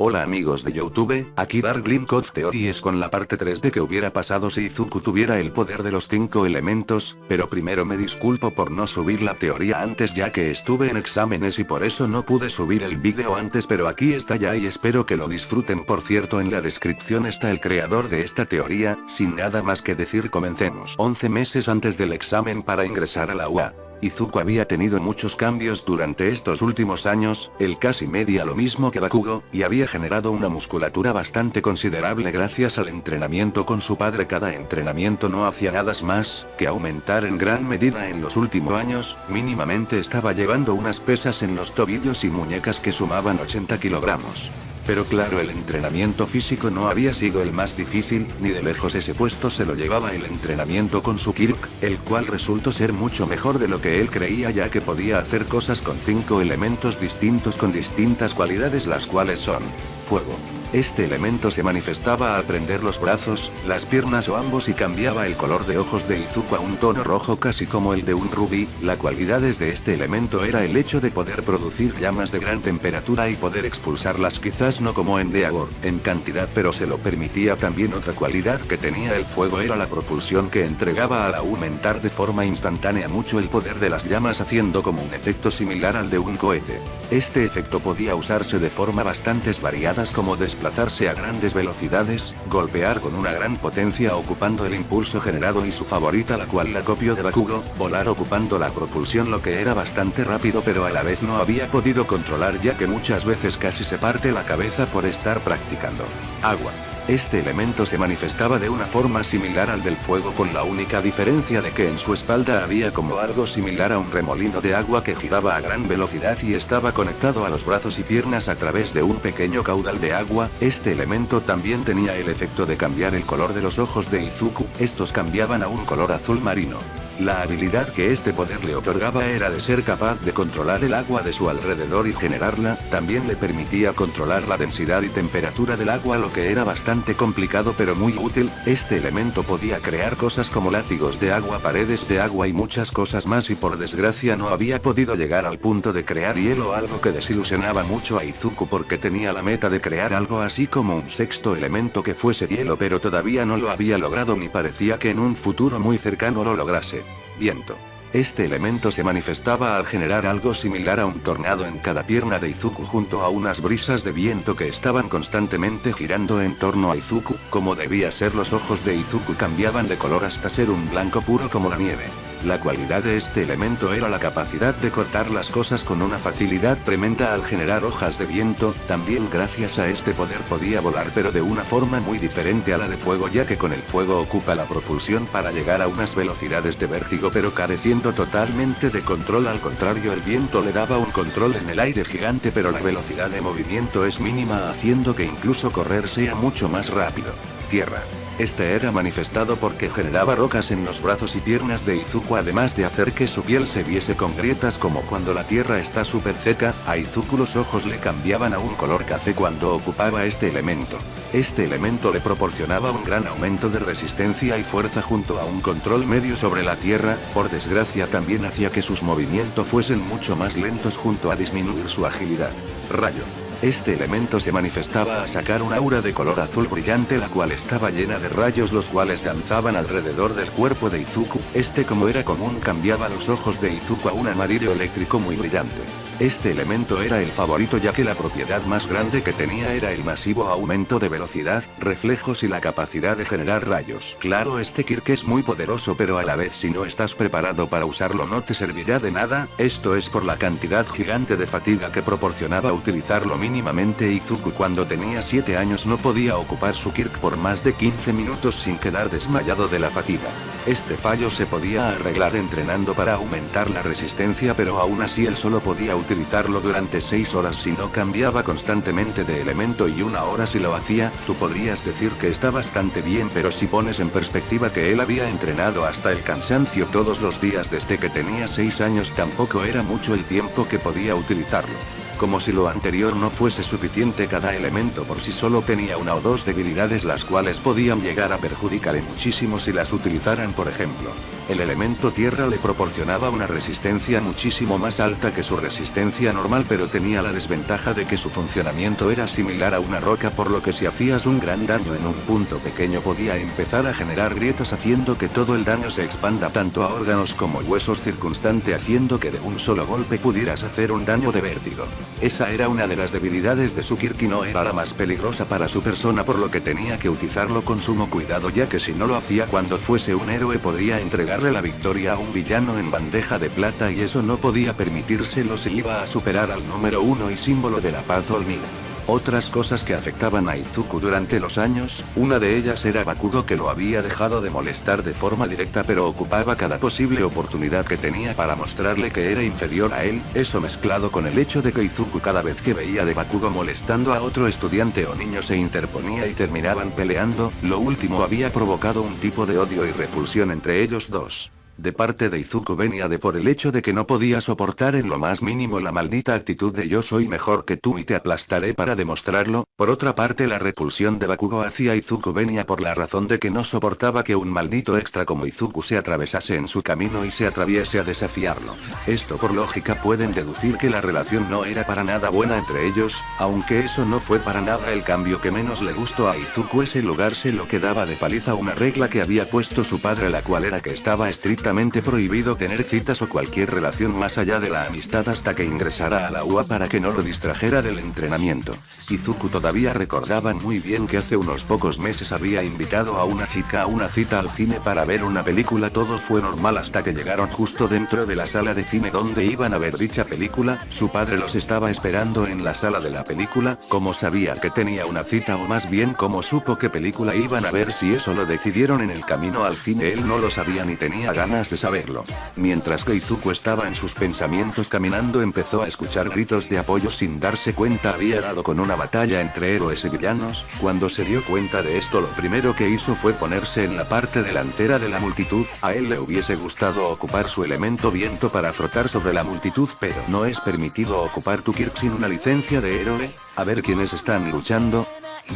Hola amigos de YouTube, aquí Dark Code Theories con la parte 3 de qué hubiera pasado si Izuku tuviera el poder de los 5 elementos, pero primero me disculpo por no subir la teoría antes ya que estuve en exámenes y por eso no pude subir el vídeo antes, pero aquí está ya y espero que lo disfruten. Por cierto, en la descripción está el creador de esta teoría. Sin nada más que decir, comencemos. 11 meses antes del examen para ingresar a la UA. Izuku había tenido muchos cambios durante estos últimos años, él casi media lo mismo que Bakugo, y había generado una musculatura bastante considerable gracias al entrenamiento con su padre. Cada entrenamiento no hacía nada más que aumentar en gran medida en los últimos años, mínimamente estaba llevando unas pesas en los tobillos y muñecas que sumaban 80 kilogramos. Pero claro, el entrenamiento físico no había sido el más difícil, ni de lejos. Ese puesto se lo llevaba el entrenamiento con su Kirk, el cual resultó ser mucho mejor de lo que él creía, ya que podía hacer cosas con 5 elementos distintos con distintas cualidades, las cuales son: fuego. Este elemento se manifestaba al prender los brazos, las piernas o ambos y cambiaba el color de ojos de Izuku a un tono rojo casi como el de un rubí. La cualidad de este elemento era el hecho de poder producir llamas de gran temperatura y poder expulsarlas, quizás no como en Deagor, en cantidad, pero se lo permitía. También otra cualidad que tenía el fuego era la propulsión que entregaba al aumentar de forma instantánea mucho el poder de las llamas, haciendo como un efecto similar al de un cohete. Este efecto podía usarse de forma bastante variadas, como desplazarse a grandes velocidades, golpear con una gran potencia ocupando el impulso generado, y su favorita, la cual la copió de Bakugo, volar ocupando la propulsión, lo que era bastante rápido pero a la vez no había podido controlar, ya que muchas veces casi se parte la cabeza por estar practicando. Agua. Este elemento se manifestaba de una forma similar al del fuego, con la única diferencia de que en su espalda había como algo similar a un remolino de agua que giraba a gran velocidad y estaba conectado a los brazos y piernas a través de un pequeño caudal de agua. Este elemento también tenía el efecto de cambiar el color de los ojos de Izuku, estos cambiaban a un color azul marino. La habilidad que este poder le otorgaba era de ser capaz de controlar el agua de su alrededor y generarla. También le permitía controlar la densidad y temperatura del agua, lo que era bastante complicado pero muy útil. Este elemento podía crear cosas como látigos de agua, paredes de agua y muchas cosas más, y por desgracia no había podido llegar al punto de crear hielo, algo que desilusionaba mucho a Izuku porque tenía la meta de crear algo así como un sexto elemento que fuese hielo, pero todavía no lo había logrado ni parecía que en un futuro muy cercano lo lograse. Viento. Este elemento se manifestaba al generar algo similar a un tornado en cada pierna de Izuku, junto a unas brisas de viento que estaban constantemente girando en torno a Izuku. Como debía ser, los ojos de Izuku cambiaban de color hasta ser un blanco puro como la nieve. La cualidad de este elemento era la capacidad de cortar las cosas con una facilidad tremenda al generar hojas de viento. También gracias a este poder podía volar, pero de una forma muy diferente a la de fuego, ya que con el fuego ocupa la propulsión para llegar a unas velocidades de vértigo, pero careciendo totalmente de control. Al contrario, el viento le daba un control en el aire gigante, pero la velocidad de movimiento es mínima, haciendo que incluso correr sea mucho más rápido. Tierra. Este era manifestado porque generaba rocas en los brazos y piernas de Izuku, además de hacer que su piel se viese con grietas como cuando la tierra está súper seca. A Izuku los ojos le cambiaban a un color café cuando ocupaba este elemento. Este elemento le proporcionaba un gran aumento de resistencia y fuerza junto a un control medio sobre la tierra. Por desgracia también hacía que sus movimientos fuesen mucho más lentos junto a disminuir su agilidad. Rayo. Este elemento se manifestaba a sacar un aura de color azul brillante, la cual estaba llena de rayos, los cuales danzaban alrededor del cuerpo de Izuku. Este, como era común, cambiaba los ojos de Izuku a un amarillo eléctrico muy brillante. Este elemento era el favorito, ya que la propiedad más grande que tenía era el masivo aumento de velocidad, reflejos y la capacidad de generar rayos. Claro, este Kirk es muy poderoso, pero a la vez si no estás preparado para usarlo no te servirá de nada. Esto es por la cantidad gigante de fatiga que proporcionaba utilizarlo mínimamente. Izuku cuando tenía 7 años no podía ocupar su Kirk por más de 15 minutos sin quedar desmayado de la fatiga. Este fallo se podía arreglar entrenando para aumentar la resistencia, pero aún así él solo podía utilizarlo durante 6 horas si no cambiaba constantemente de elemento, y 1 hora si lo hacía. Tú podrías decir que está bastante bien, pero si pones en perspectiva que él había entrenado hasta el cansancio todos los días desde que tenía 6 años, tampoco era mucho el tiempo que podía utilizarlo. Como si lo anterior no fuese suficiente, cada elemento por sí solo tenía 1 o 2 debilidades, las cuales podían llegar a perjudicarle muchísimo si las utilizaran. Por ejemplo, El elemento tierra le proporcionaba una resistencia muchísimo más alta que su resistencia normal, pero tenía la desventaja de que su funcionamiento era similar a una roca, por lo que si hacías un gran daño en un punto pequeño podía empezar a generar grietas haciendo que todo el daño se expanda tanto a órganos como huesos, circunstante haciendo que de un solo golpe pudieras hacer un daño de vértigo. Esa era una de las debilidades de su Kirk y no era la más peligrosa para su persona, por lo que tenía que utilizarlo con sumo cuidado, ya que si no lo hacía cuando fuese un héroe podría entregarle la victoria a un villano en bandeja de plata, y eso no podía permitírselo si iba a superar al número 1 y símbolo de la paz Olmira. Otras cosas que afectaban a Izuku durante los años, una de ellas era Bakugo, que lo había dejado de molestar de forma directa, pero ocupaba cada posible oportunidad que tenía para mostrarle que era inferior a él. Eso mezclado con el hecho de que Izuku cada vez que veía de Bakugo molestando a otro estudiante o niño se interponía y terminaban peleando, lo último había provocado un tipo de odio y repulsión entre ellos dos. De parte de Izuku venía de por el hecho de que no podía soportar en lo más mínimo la maldita actitud de yo soy mejor que tú y te aplastaré para demostrarlo. Por otra parte, la repulsión de Bakugo hacia Izuku venía por la razón de que no soportaba que un maldito extra como Izuku se atravesase en su camino y se atreviese a desafiarlo. Esto por lógica pueden deducir que la relación no era para nada buena entre ellos, aunque eso no fue para nada el cambio que menos le gustó a Izuku. Ese lugar se lo quedaba de paliza una regla que había puesto su padre, la cual era que estaba estrictamente prohibido tener citas o cualquier relación más allá de la amistad hasta que ingresara a la UA para que no lo distrajera del entrenamiento. Izuku todavía recordaba muy bien que hace unos pocos meses había invitado a una chica a una cita al cine para ver una película. Todo fue normal hasta que llegaron justo dentro de la sala de cine donde iban a ver dicha película. Su padre los estaba esperando en la sala de la película. Como sabía que tenía una cita, o más bien como supo qué película iban a ver, si eso lo decidieron en el camino al cine, él no lo sabía ni tenía ganas de saberlo. Mientras que Izuku estaba en sus pensamientos caminando, empezó a escuchar gritos de apoyo. Sin darse cuenta había dado con una batalla entre héroes y villanos. Cuando se dio cuenta de esto, lo primero que hizo fue ponerse en la parte delantera de la multitud. A él le hubiese gustado ocupar su elemento viento para frotar sobre la multitud, pero no es permitido ocupar tu Kirk sin una licencia de héroe. A ver quiénes están luchando,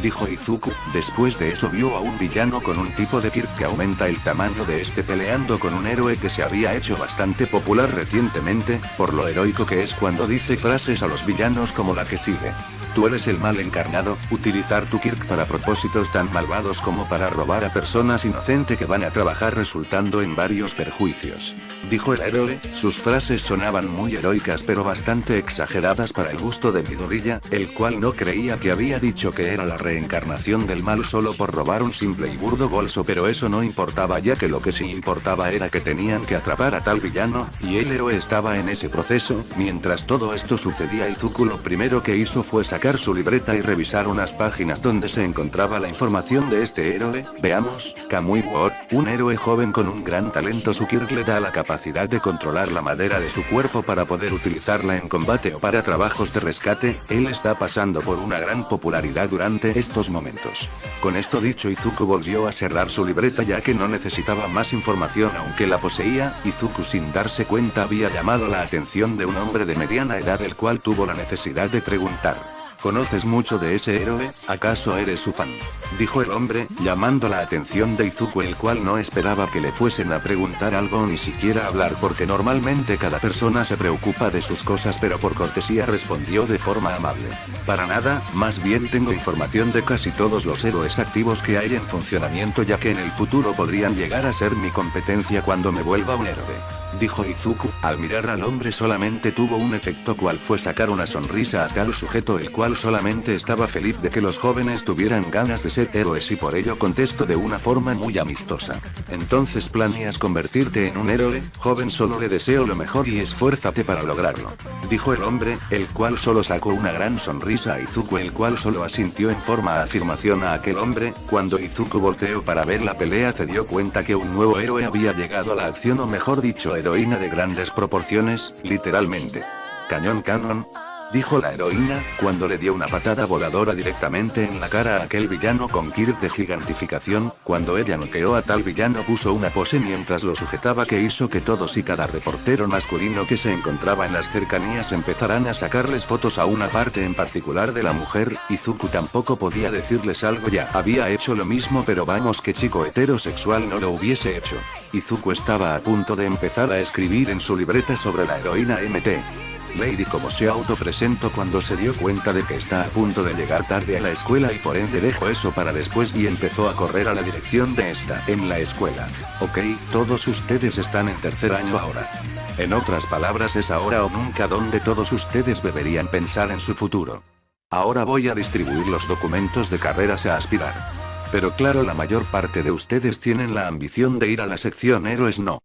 dijo Izuku. Después de eso vio a un villano con un tipo de Kirk que aumenta el tamaño de este peleando con un héroe que se había hecho bastante popular recientemente, por lo heroico que es cuando dice frases a los villanos como la que sigue: tú eres el mal encarnado. Utilizar tu Kirk para propósitos tan malvados como para robar a personas inocentes que van a trabajar resultando en varios perjuicios, dijo el héroe. Sus frases sonaban muy heroicas pero bastante exageradas para el gusto de Midoriya, el cual no creía que había dicho que era la reencarnación del mal solo por robar un simple y burdo bolso, pero eso no importaba, ya que lo que sí importaba era que tenían que atrapar a tal villano, y el héroe estaba en ese proceso. Mientras todo esto sucedía, Izuku lo primero que hizo fue sacar su libreta y revisar unas páginas donde se encontraba la información de este héroe. Veamos: Kamui Ward, un héroe joven con un gran talento. Su Kirk le da la capacidad de controlar la madera de su cuerpo para poder utilizarla en combate o para trabajos de rescate. Él está pasando por una gran popularidad durante estos momentos. Con esto dicho, Izuku volvió a cerrar su libreta ya que no necesitaba más información aunque la poseía. Izuku, sin darse cuenta, había llamado la atención de un hombre de mediana edad, el cual tuvo la necesidad de preguntar: ¿conoces mucho de ese héroe? ¿Acaso eres su fan?, dijo el hombre, llamando la atención de Izuku, el cual no esperaba que le fuesen a preguntar algo o ni siquiera hablar, porque normalmente cada persona se preocupa de sus cosas, pero por cortesía respondió de forma amable: para nada, más bien tengo información de casi todos los héroes activos que hay en funcionamiento, ya que en el futuro podrían llegar a ser mi competencia cuando me vuelva un héroe, dijo Izuku. Al mirar al hombre solamente tuvo un efecto, cual fue sacar una sonrisa a tal sujeto, el cual solamente estaba feliz de que los jóvenes tuvieran ganas de ser héroes, y por ello contestó de una forma muy amistosa: ¿entonces planeas convertirte en un héroe? Joven, solo le deseo lo mejor y esfuérzate para lograrlo, dijo el hombre, el cual solo sacó una gran sonrisa a Izuku, el cual solo asintió en forma de afirmación a aquel hombre. Cuando Izuku volteó para ver la pelea, se dio cuenta que un nuevo héroe había llegado a la acción, o mejor dicho, heroína de grandes proporciones, literalmente. Cañón Canon, dijo la heroína, cuando le dio una patada voladora directamente en la cara a aquel villano con Kirk de gigantificación. Cuando ella noqueó a tal villano, puso una pose mientras lo sujetaba que hizo que todos y cada reportero masculino que se encontraba en las cercanías empezaran a sacarles fotos a una parte en particular de la mujer. Izuku tampoco podía decirles algo, ya había hecho lo mismo, pero vamos, que chico heterosexual no lo hubiese hecho. Izuku estaba a punto de empezar a escribir en su libreta sobre la heroína MT. Lady como se autopresentó cuando se dio cuenta de que está a punto de llegar tarde a la escuela y por ende dejó eso para después y empezó a correr a la dirección de esta en la escuela. Ok, todos ustedes están en tercer año ahora. En otras palabras es ahora o nunca donde todos ustedes deberían pensar en su futuro. Ahora voy a distribuir los documentos de carreras a aspirar. Pero claro, la mayor parte de ustedes tienen la ambición de ir a la sección héroes, ¿no?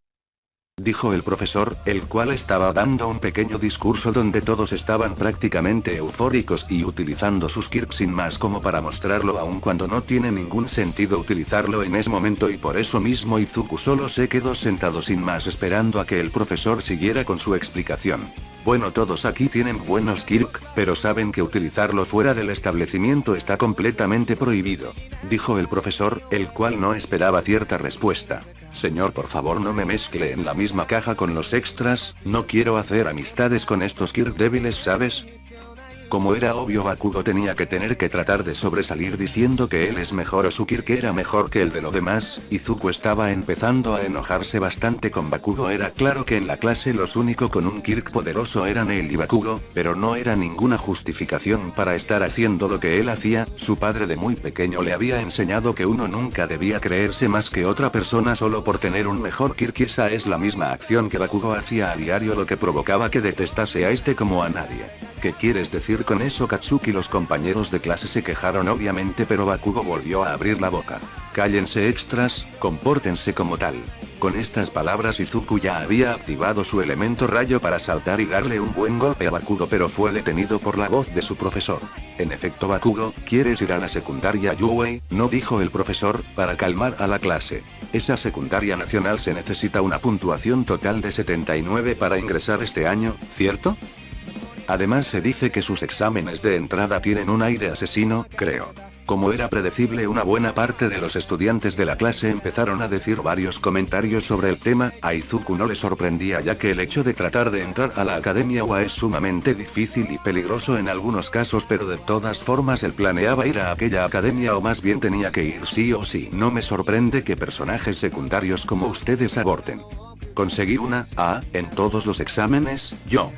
Dijo el profesor, el cual estaba dando un pequeño discurso donde todos estaban prácticamente eufóricos y utilizando sus quirks sin más como para mostrarlo aun cuando no tiene ningún sentido utilizarlo en ese momento y por eso mismo Izuku solo se quedó sentado sin más esperando a que el profesor siguiera con su explicación. Bueno, todos aquí tienen buenos kirk, pero saben que utilizarlo fuera del establecimiento está completamente prohibido. Dijo el profesor, el cual no esperaba cierta respuesta. Señor, por favor no me mezcle en la misma caja con los extras, no quiero hacer amistades con estos kirk débiles, ¿sabes? Como era obvio, Bakugo tenía que tener que tratar de sobresalir diciendo que él es mejor o su kirk era mejor que el de los demás. Izuku estaba empezando a enojarse bastante con Bakugo. Era claro que en la clase los únicos con un kirk poderoso eran él y Bakugo, pero no era ninguna justificación para estar haciendo lo que él hacía. Su padre de muy pequeño le había enseñado que uno nunca debía creerse más que otra persona solo por tener un mejor kirk. Esa es la misma acción que Bakugo hacía a diario, lo que provocaba que detestase a este como a nadie. ¿Qué quieres decir con eso, Katsuki? Los compañeros de clase se quejaron obviamente, pero Bakugo volvió a abrir la boca. Cállense extras, compórtense como tal. Con estas palabras Izuku ya había activado su elemento rayo para saltar y darle un buen golpe a Bakugo, pero fue detenido por la voz de su profesor. En efecto, Bakugo, ¿quieres ir a la secundaria Yuei? No, dijo el profesor, para calmar a la clase. Esa secundaria nacional se necesita una puntuación total de 79 para ingresar este año, ¿cierto? Además se dice que sus exámenes de entrada tienen un aire asesino, creo. Como era predecible, una buena parte de los estudiantes de la clase empezaron a decir varios comentarios sobre el tema. A Izuku no le sorprendía, ya que el hecho de tratar de entrar a la academia UA es sumamente difícil y peligroso en algunos casos, pero de todas formas él planeaba ir a aquella academia, o más bien tenía que ir sí o sí. No me sorprende que personajes secundarios como ustedes aborten. Conseguí una A en todos los exámenes, yo.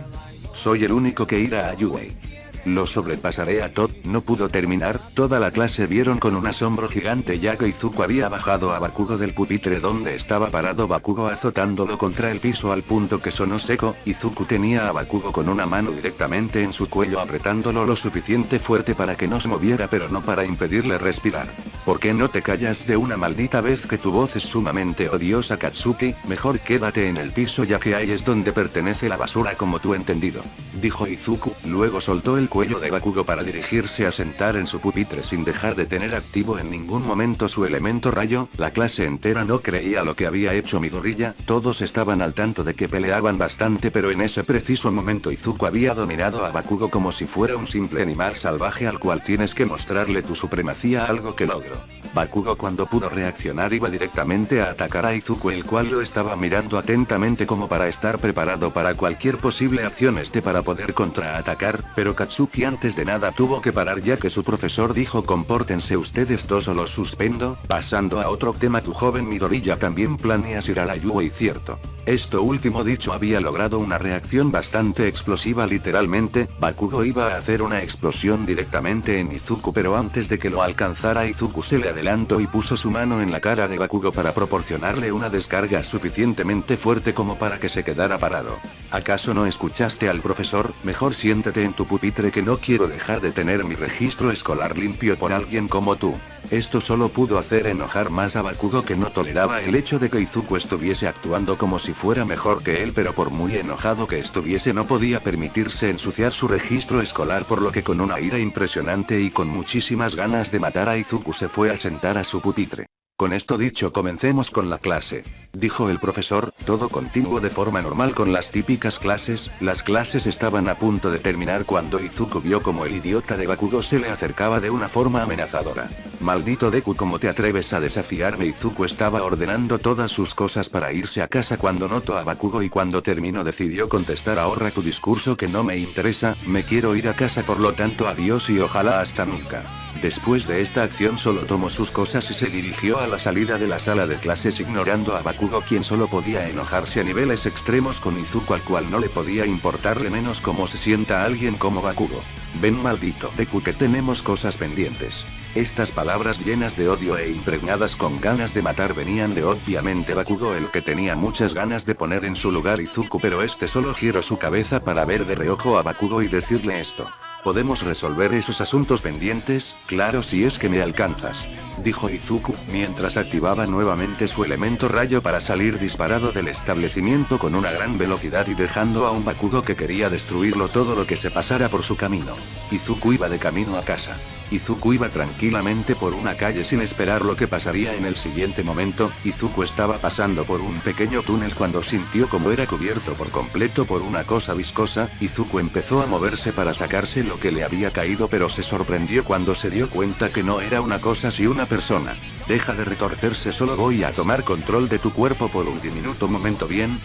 Soy el único que irá a Yuei. Lo sobrepasaré a Todd. No pudo terminar. Toda la clase vieron con un asombro gigante, ya que Izuku había bajado a Bakugo del pupitre donde estaba parado, Bakugo azotándolo contra el piso al punto que sonó seco. Izuku tenía a Bakugo con una mano directamente en su cuello, apretándolo lo suficiente fuerte para que no se moviera, pero no para impedirle respirar. ¿Por qué no te callas de una maldita vez, que tu voz es sumamente odiosa, Katsuki? Mejor quédate en el piso, ya que ahí es donde pertenece la basura, como tú entendido. Dijo Izuku, luego soltó el cuello de Bakugo para dirigirse a sentar en su pupitre sin dejar de tener activo en ningún momento su elemento rayo. La clase entera no creía lo que había hecho Midoriya, todos estaban al tanto de que peleaban bastante, pero en ese preciso momento Izuku había dominado a Bakugo como si fuera un simple animal salvaje al cual tienes que mostrarle tu supremacía, algo que logró. Bakugo, cuando pudo reaccionar, iba directamente a atacar a Izuku, el cual lo estaba mirando atentamente como para estar preparado para cualquier posible acción para poder contraatacar, pero Katsuki antes de nada tuvo que parar, ya que su profesor dijo: compórtense ustedes dos o los suspendo. Pasando a otro tema, tu joven Midoriya, también planeas ir a la Yuei, ¿cierto? Esto último dicho había logrado una reacción bastante explosiva. Literalmente, Bakugo iba a hacer una explosión directamente en Izuku, pero antes de que lo alcanzara, Izuku se le adelantó y puso su mano en la cara de Bakugo para proporcionarle una descarga suficientemente fuerte como para que se quedara parado. ¿Acaso no escuchaste al profesor? Mejor siéntate en tu pupitre, que no quiero dejar de tener mi registro escolar limpio por alguien como tú. Esto solo pudo hacer enojar más a Bakugo, que no toleraba el hecho de que Izuku estuviese actuando como si fuera mejor que él, pero por muy enojado que estuviese no podía permitirse ensuciar su registro escolar, por lo que con una ira impresionante y con muchísimas ganas de matar a Izuku se fue a sentar a su pupitre. Con esto dicho, comencemos con la clase, dijo el profesor. Todo continuó de forma normal con las típicas clases. Las clases estaban a punto de terminar cuando Izuku vio como el idiota de Bakugo se le acercaba de una forma amenazadora. Maldito Deku, ¿cómo te atreves a desafiarme? Izuku estaba ordenando todas sus cosas para irse a casa cuando notó a Bakugo, y cuando terminó decidió contestar: ahorra tu discurso, que no me interesa, me quiero ir a casa, por lo tanto adiós y ojalá hasta nunca. Después de esta acción solo tomó sus cosas y se dirigió a la salida de la sala de clases ignorando a Bakugo, quien solo podía enojarse a niveles extremos con Izuku, al cual no le podía importarle menos cómo se sienta alguien como Bakugo. Ven, maldito Deku, que tenemos cosas pendientes. Estas palabras llenas de odio e impregnadas con ganas de matar venían de obviamente Bakugo, el que tenía muchas ganas de poner en su lugar Izuku, pero este solo giró su cabeza para ver de reojo a Bakugo y decirle esto. ¿Podemos resolver esos asuntos pendientes? Claro, si es que me alcanzas, dijo Izuku, mientras activaba nuevamente su elemento rayo para salir disparado del establecimiento con una gran velocidad y dejando a un Bakugo que quería destruirlo todo lo que se pasara por su camino. Izuku iba de camino a casa. Izuku iba tranquilamente por una calle sin esperar lo que pasaría en el siguiente momento. Izuku estaba pasando por un pequeño túnel cuando sintió como era cubierto por completo por una cosa viscosa. Izuku empezó a moverse para sacarse lo que le había caído, pero se sorprendió cuando se dio cuenta que no era una cosa sino una persona. Deja de retorcerse, solo voy a tomar control de tu cuerpo por un diminuto momento, ¿bien?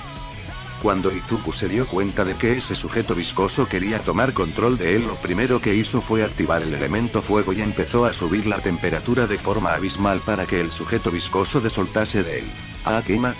Cuando Izuku se dio cuenta de que ese sujeto viscoso quería tomar control de él, lo primero que hizo fue activar el elemento fuego y empezó a subir la temperatura de forma abismal para que el sujeto viscoso soltase de él. Ah, quema,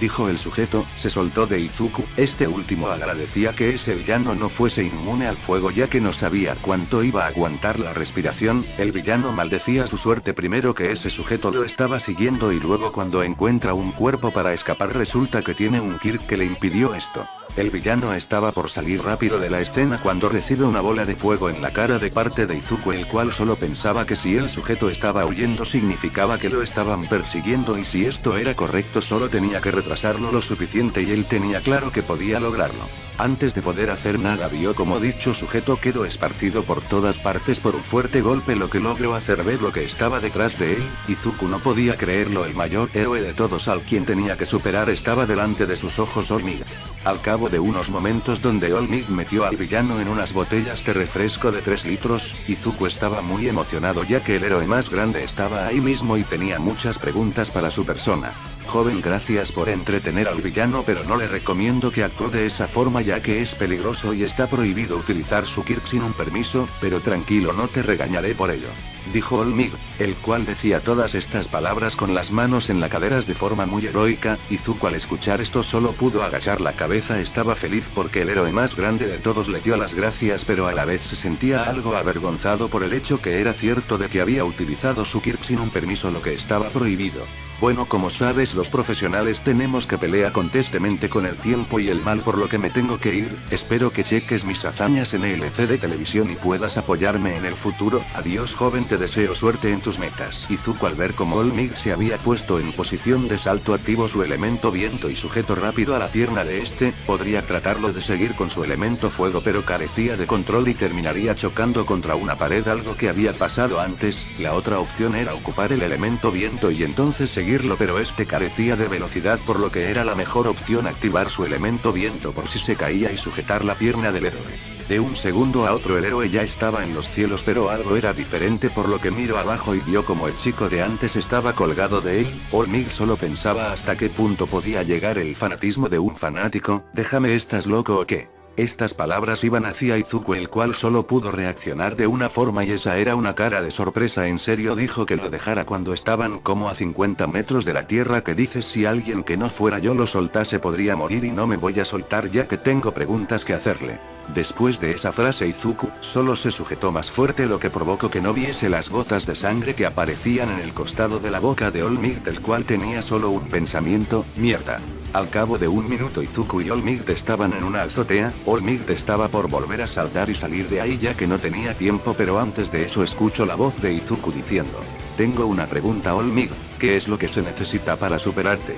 dijo el sujeto, se soltó de Izuku. Este último agradecía que ese villano no fuese inmune al fuego, ya que no sabía cuánto iba a aguantar la respiración. El villano maldecía su suerte primero que ese sujeto lo estaba siguiendo y luego cuando encuentra un cuerpo para escapar resulta que tiene un Kirk que le impidió esto. El villano estaba por salir rápido de la escena cuando recibe una bola de fuego en la cara de parte de Izuku, el cual solo pensaba que si el sujeto estaba huyendo significaba que lo estaban persiguiendo, y si esto era correcto solo tenía que retrasarlo lo suficiente y él tenía claro que podía lograrlo. Antes de poder hacer nada vio como dicho sujeto quedó esparcido por todas partes por un fuerte golpe, lo que logró hacer ver lo que estaba detrás de él. Izuku no podía creerlo, el mayor héroe de todos al quien tenía que superar estaba delante de sus ojos. All Might. Al cabo de unos momentos donde All Might metió al villano en unas botellas de refresco de 3 litros, Izuku estaba muy emocionado ya que el héroe más grande estaba ahí mismo y tenía muchas preguntas para su persona. Joven, gracias por entretener al villano, pero no le recomiendo que actúe de esa forma ya que es peligroso y está prohibido utilizar su Kirk sin un permiso, pero tranquilo, no te regañaré por ello, dijo All Might, el cual decía todas estas palabras con las manos en las caderas de forma muy heroica. Izuku al escuchar esto solo pudo agachar la cabeza, estaba feliz porque el héroe más grande de todos le dio las gracias, pero a la vez se sentía algo avergonzado por el hecho que era cierto de que había utilizado su Kirk sin un permiso, lo que estaba prohibido. Bueno, como sabes, los profesionales tenemos que pelear constantemente con el tiempo y el mal, por lo que me tengo que ir. Espero que cheques mis hazañas en LCD Televisión y puedas apoyarme en el futuro. Adiós, joven, te deseo suerte en tus metas. Izuku al ver como All Might se había puesto en posición de salto activó su elemento viento y sujetó rápido a la pierna de este. Podría tratarlo de seguir con su elemento fuego, pero carecía de control y terminaría chocando contra una pared, algo que había pasado antes. La otra opción era ocupar el elemento viento y entonces seguirlo, pero este carecía de velocidad, por lo que era la mejor opción activar su elemento viento por si se caía y sujetar la pierna del héroe. De un segundo a otro el héroe ya estaba en los cielos, pero algo era diferente, por lo que miró abajo y vio como el chico de antes estaba colgado de él. All Might solo pensaba hasta qué punto podía llegar el fanatismo de un fanático. Déjame, ¿estás loco o qué? Estas palabras iban hacia Izuku, el cual solo pudo reaccionar de una forma y esa era una cara de sorpresa. ¿En serio dijo que lo dejara cuando estaban como a 50 metros de la tierra? ¿Qué dices? Si alguien que no fuera yo lo soltase podría morir y no me voy a soltar ya que tengo preguntas que hacerle. Después de esa frase Izuku solo se sujetó más fuerte, lo que provocó que no viese las gotas de sangre que aparecían en el costado de la boca de All Might, el cual tenía solo un pensamiento: mierda. Al cabo de un minuto Izuku y All Might estaban en una azotea. All Might estaba por volver a saltar y salir de ahí ya que no tenía tiempo, pero antes de eso escuchó la voz de Izuku diciendo: tengo una pregunta, All Might, ¿qué es lo que se necesita para superarte?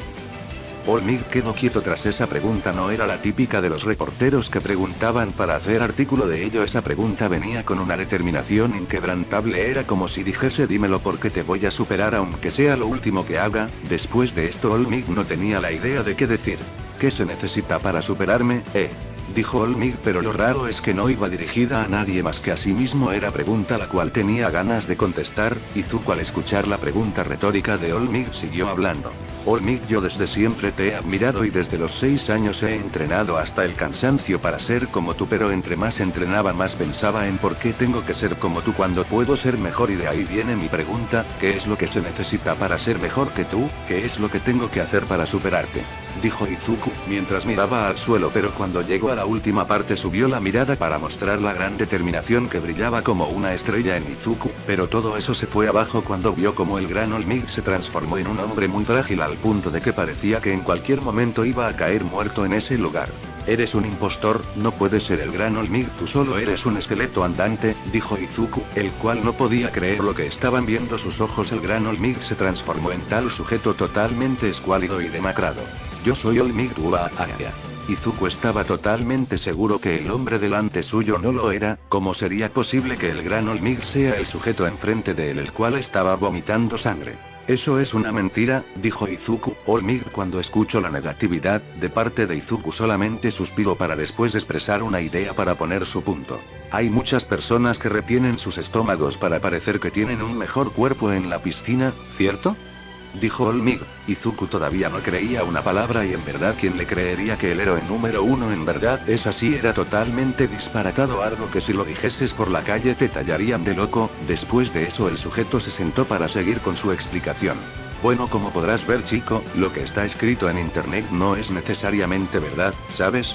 All Might quedó quieto tras esa pregunta. No era la típica de los reporteros que preguntaban para hacer artículo de ello. Esa pregunta venía con una determinación inquebrantable. Era como si dijese: dímelo porque te voy a superar aunque sea lo último que haga. Después de esto All Might no tenía la idea de qué decir. ¿Qué se necesita para superarme? Dijo All Might, pero lo raro es que no iba dirigida a nadie más que a sí mismo. Era pregunta la cual tenía ganas de contestar. Izuku al escuchar la pregunta retórica de All Might siguió hablando. All-Might, yo desde siempre te he admirado y desde los 6 años he entrenado hasta el cansancio para ser como tú, pero entre más entrenaba más pensaba en por qué tengo que ser como tú cuando puedo ser mejor, y de ahí viene mi pregunta, ¿qué es lo que se necesita para ser mejor que tú? ¿Qué es lo que tengo que hacer para superarte?, dijo Izuku, mientras miraba al suelo, pero cuando llegó a la última parte subió la mirada para mostrar la gran determinación que brillaba como una estrella en Izuku, pero todo eso se fue abajo cuando vio como el gran All-Might se transformó en un hombre muy frágil al punto de que parecía que en cualquier momento iba a caer muerto en ese lugar. Eres un impostor, no puedes ser el gran All-Might, tú solo eres un esqueleto andante, dijo Izuku, el cual no podía creer lo que estaban viendo sus ojos. El gran All-Might se transformó en tal sujeto totalmente escuálido y demacrado. Yo soy All-Might Uaaya. Izuku estaba totalmente seguro que el hombre delante suyo no lo era. ¿Cómo sería posible que el gran All-Might sea el sujeto enfrente de él el cual estaba vomitando sangre? Eso es una mentira, dijo Izuku. All-Might, cuando escuchó la negatividad de parte de Izuku, solamente suspiró para después expresar una idea para poner su punto. Hay muchas personas que retienen sus estómagos para parecer que tienen un mejor cuerpo en la piscina, ¿cierto?, dijo All-Might. Izuku todavía no creía una palabra, y en verdad ¿quién le creería que el héroe número 1 en verdad es así? Era totalmente disparatado, algo que si lo dijeses por la calle te tallarían de loco. Después de eso el sujeto se sentó para seguir con su explicación. Bueno, como podrás ver, chico, lo que está escrito en internet no es necesariamente verdad, ¿sabes?,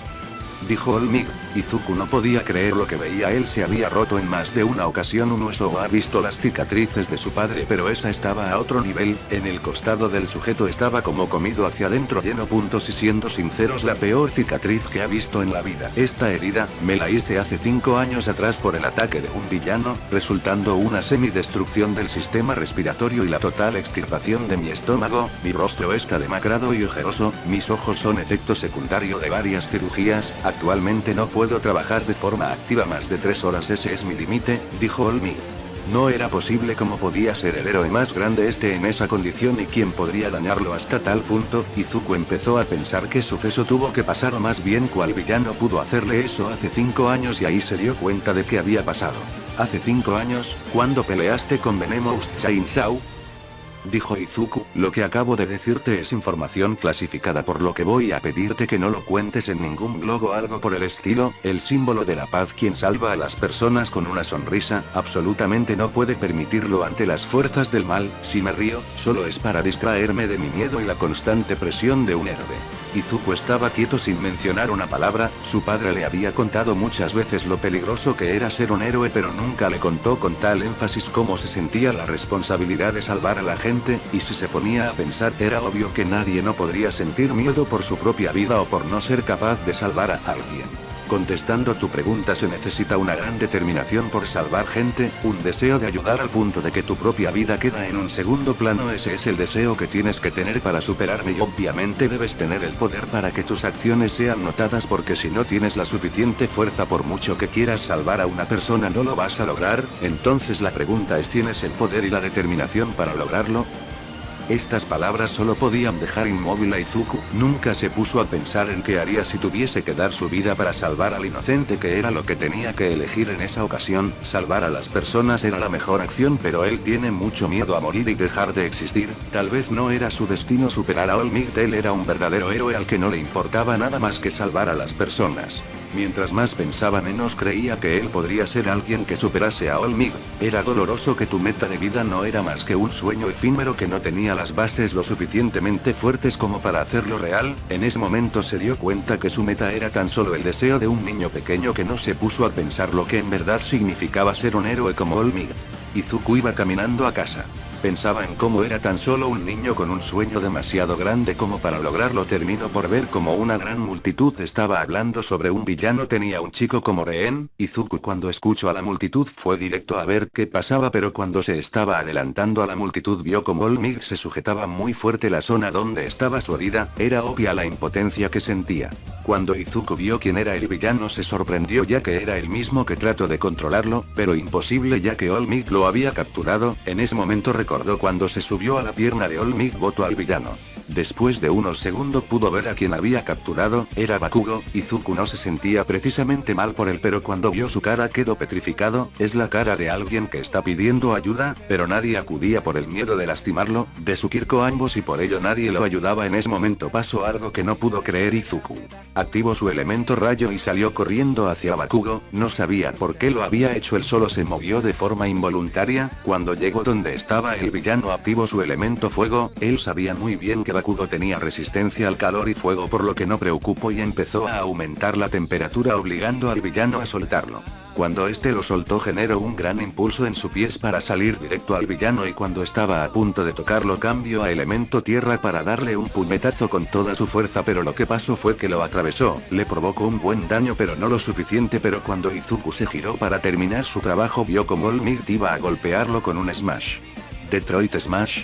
dijo All-Might. Izuku no podía creer lo que veía. Él se había roto en más de una ocasión un hueso o ha visto las cicatrices de su padre, pero esa estaba a otro nivel. En el costado del sujeto estaba como comido hacia adentro, lleno puntos, y siendo sinceros, la peor cicatriz que ha visto en la vida. Esta herida, me la hice hace 5 años atrás por el ataque de un villano, resultando una semidestrucción del sistema respiratorio y la total extirpación de mi estómago. Mi rostro está demacrado y ojeroso, mis ojos son efecto secundario de varias cirugías. Actualmente no puedo trabajar de forma activa más de 3 horas, ese es mi límite, dijo All-Might. No era posible. ¿Cómo podía ser el héroe más grande en esa condición, y quién podría dañarlo hasta tal punto? Izuku empezó a pensar qué suceso tuvo que pasar, o más bien cuál villano pudo hacerle eso hace 5 años, y ahí se dio cuenta de qué había pasado. Hace 5 años, ¿cuándo peleaste con Venomous Chainsaw?, dijo Izuku. Lo que acabo de decirte es información clasificada, por lo que voy a pedirte que no lo cuentes en ningún blog o algo por el estilo. El símbolo de la paz, quien salva a las personas con una sonrisa, absolutamente no puede permitirlo ante las fuerzas del mal. Si me río, solo es para distraerme de mi miedo y la constante presión de un héroe. Izuku estaba quieto sin mencionar una palabra. Su padre le había contado muchas veces lo peligroso que era ser un héroe, pero nunca le contó con tal énfasis cómo se sentía la responsabilidad de salvar a la gente. Y si se ponía a pensar, era obvio que nadie no podría sentir miedo por su propia vida o por no ser capaz de salvar a alguien. Contestando tu pregunta, se necesita una gran determinación por salvar gente, un deseo de ayudar al punto de que tu propia vida queda en un segundo plano. Ese es el deseo que tienes que tener para superarme, y obviamente debes tener el poder para que tus acciones sean notadas, porque si no tienes la suficiente fuerza, por mucho que quieras salvar a una persona no lo vas a lograr. Entonces la pregunta es, ¿tienes el poder y la determinación para lograrlo? Estas palabras solo podían dejar inmóvil a Izuku. Nunca se puso a pensar en qué haría si tuviese que dar su vida para salvar al inocente, que era lo que tenía que elegir en esa ocasión. Salvar a las personas era la mejor acción, pero él tiene mucho miedo a morir y dejar de existir. Tal vez no era su destino superar a All-Might. Él era un verdadero héroe al que no le importaba nada más que salvar a las personas. Mientras más pensaba, menos creía que él podría ser alguien que superase a All-Might. Era doloroso que tu meta de vida no era más que un sueño efímero que no tenía las bases lo suficientemente fuertes como para hacerlo real. En ese momento se dio cuenta que su meta era tan solo el deseo de un niño pequeño, que no se puso a pensar lo que en verdad significaba ser un héroe como All-Might. Izuku iba caminando a casa. Pensaba en cómo era tan solo un niño con un sueño demasiado grande como para lograrlo. Terminó por ver cómo una gran multitud estaba hablando sobre un villano. Tenía un chico como rehén. Izuku, cuando escuchó a la multitud, fue directo a ver qué pasaba, pero cuando se estaba adelantando a la multitud vio como All-Might se sujetaba muy fuerte la zona donde estaba su herida. Era obvia la impotencia que sentía. Cuando Izuku vio quién era el villano, se sorprendió, ya que era el mismo que trató de controlarlo, pero imposible ya que All-Might lo había capturado. En ese momento recordó cuando se subió a la pierna de All-Might, votó al villano. Después de unos segundos pudo ver a quien había capturado, era Bakugo. Izuku no se sentía precisamente mal por él, pero cuando vio su cara quedó petrificado. Es la cara de alguien que está pidiendo ayuda, pero nadie acudía por el miedo de lastimarlo, de su Kirko ambos, y por ello nadie lo ayudaba. En ese momento pasó algo que no pudo creer Izuku. Activó su elemento rayo y salió corriendo hacia Bakugo. No sabía por qué lo había hecho, él solo se movió de forma involuntaria. Cuando llegó donde estaba el villano activó su elemento fuego. Él sabía muy bien que Bakugo tenía resistencia al calor y fuego, por lo que no preocupó y empezó a aumentar la temperatura obligando al villano a soltarlo. Cuando este lo soltó generó un gran impulso en sus pies para salir directo al villano, y cuando estaba a punto de tocarlo cambió a elemento tierra para darle un puñetazo con toda su fuerza, pero lo que pasó fue que lo atravesó, le provocó un buen daño pero no lo suficiente. Pero cuando Izuku se giró para terminar su trabajo vio como All Might iba a golpearlo con un smash. ¿Detroit Smash?,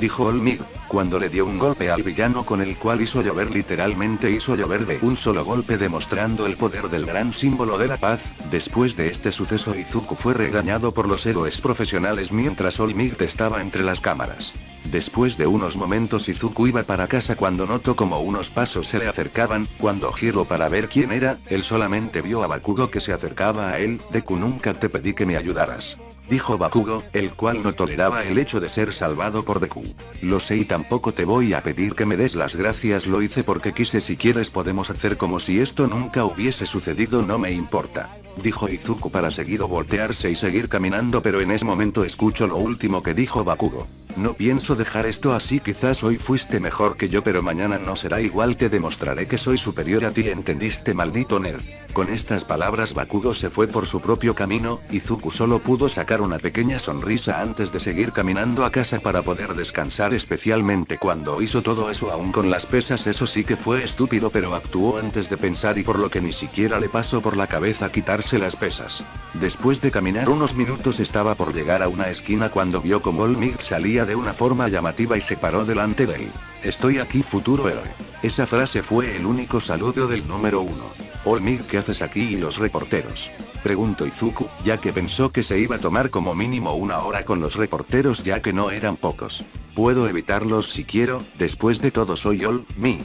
dijo All Might, cuando le dio un golpe al villano con el cual hizo llover, literalmente hizo llover de un solo golpe, demostrando el poder del gran símbolo de la paz. Después de este suceso Izuku fue regañado por los héroes profesionales mientras All Might estaba entre las cámaras. Después de unos momentos Izuku iba para casa cuando notó como unos pasos se le acercaban. Cuando giró para ver quién era, él solamente vio a Bakugo que se acercaba a él. Deku, nunca te pedí que me ayudaras, dijo Bakugo, el cual no toleraba el hecho de ser salvado por Deku. Lo sé y tampoco te voy a pedir que me des las gracias, lo hice porque quise. Si quieres podemos hacer como si esto nunca hubiese sucedido, no me importa, dijo Izuku para seguido voltearse y seguir caminando. Pero en ese momento escuchó lo último que dijo Bakugo. No pienso dejar esto así, quizás hoy fuiste mejor que yo pero mañana no será igual, te demostraré que soy superior a ti, ¿entendiste, maldito nerd? Con estas palabras Bakugo se fue por su propio camino. Izuku solo pudo sacar una pequeña sonrisa antes de seguir caminando a casa para poder descansar, especialmente cuando hizo todo eso aún con las pesas. Eso sí que fue estúpido, pero actuó antes de pensar y por lo que ni siquiera le pasó por la cabeza quitarse las pesas. Después de caminar unos minutos estaba por llegar a una esquina cuando vio como All Might salía de una forma llamativa y se paró delante de él. Estoy aquí, futuro héroe. Esa frase fue el único saludo del número 1. All Might, ¿qué haces aquí y los reporteros?, preguntó Izuku, ya que pensó que se iba a tomar como mínimo una hora con los reporteros ya que no eran pocos. Puedo evitarlos si quiero, después de todo soy All Might.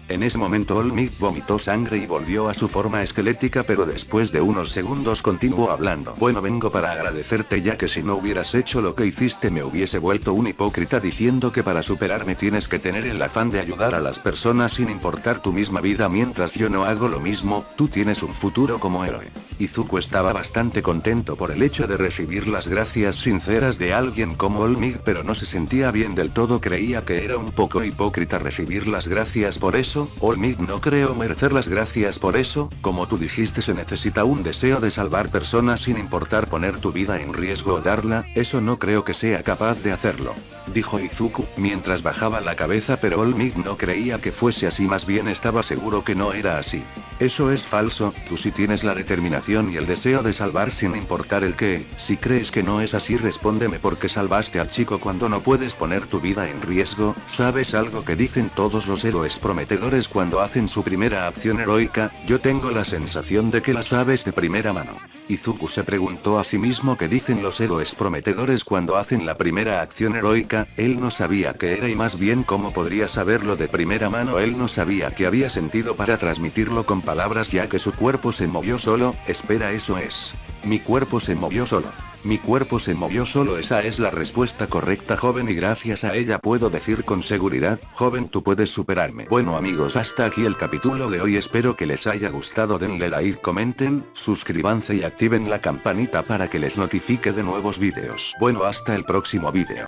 En ese momento All Might vomitó sangre y volvió a su forma esquelética, pero después de unos segundos continuó hablando. Bueno, vengo para agradecerte, ya que si no hubieras hecho lo que hiciste me hubiese vuelto un hipócrita diciendo que para superarme tienes que tener el afán de ayudar a las personas sin importar tu misma vida, mientras yo no hago lo mismo. Tú tienes un futuro como héroe. Izuku estaba bastante contento por el hecho de recibir las gracias sinceras de alguien como All Might, pero no se sentía bien del todo, creía que era un poco hipócrita recibir las gracias por eso. All Might, no creo merecer las gracias por eso, como tú dijiste se necesita un deseo de salvar personas sin importar poner tu vida en riesgo o darla, eso no creo que sea capaz de hacerlo, dijo Izuku, mientras bajaba la cabeza, pero All Might no creía que fuese así, más bien estaba seguro que no era así. Eso es falso, tú sí tienes la determinación y el deseo de salvar sin importar el qué. Si crees que no es así, respóndeme por qué salvaste al chico cuando no puedes poner tu vida en riesgo. ¿Sabes algo que dicen todos los héroes prometedores cuando hacen su primera acción heroica? Yo tengo la sensación de que la sabes de primera mano. Izuku se preguntó a sí mismo qué dicen los héroes prometedores cuando hacen la primera acción heroica. Él no sabía qué era y más bien cómo podría saberlo de primera mano. Él no sabía qué había sentido para transmitirlo con palabras, ya que su cuerpo se movió solo. Espera, eso es. Mi cuerpo se movió solo. Mi cuerpo se movió solo, esa es la respuesta correcta, joven, y gracias a ella puedo decir con seguridad, joven, tú puedes superarme. Bueno amigos, hasta aquí el capítulo de hoy, espero que les haya gustado, denle like, comenten, suscríbanse y activen la campanita para que les notifique de nuevos vídeos. Bueno, hasta el próximo vídeo.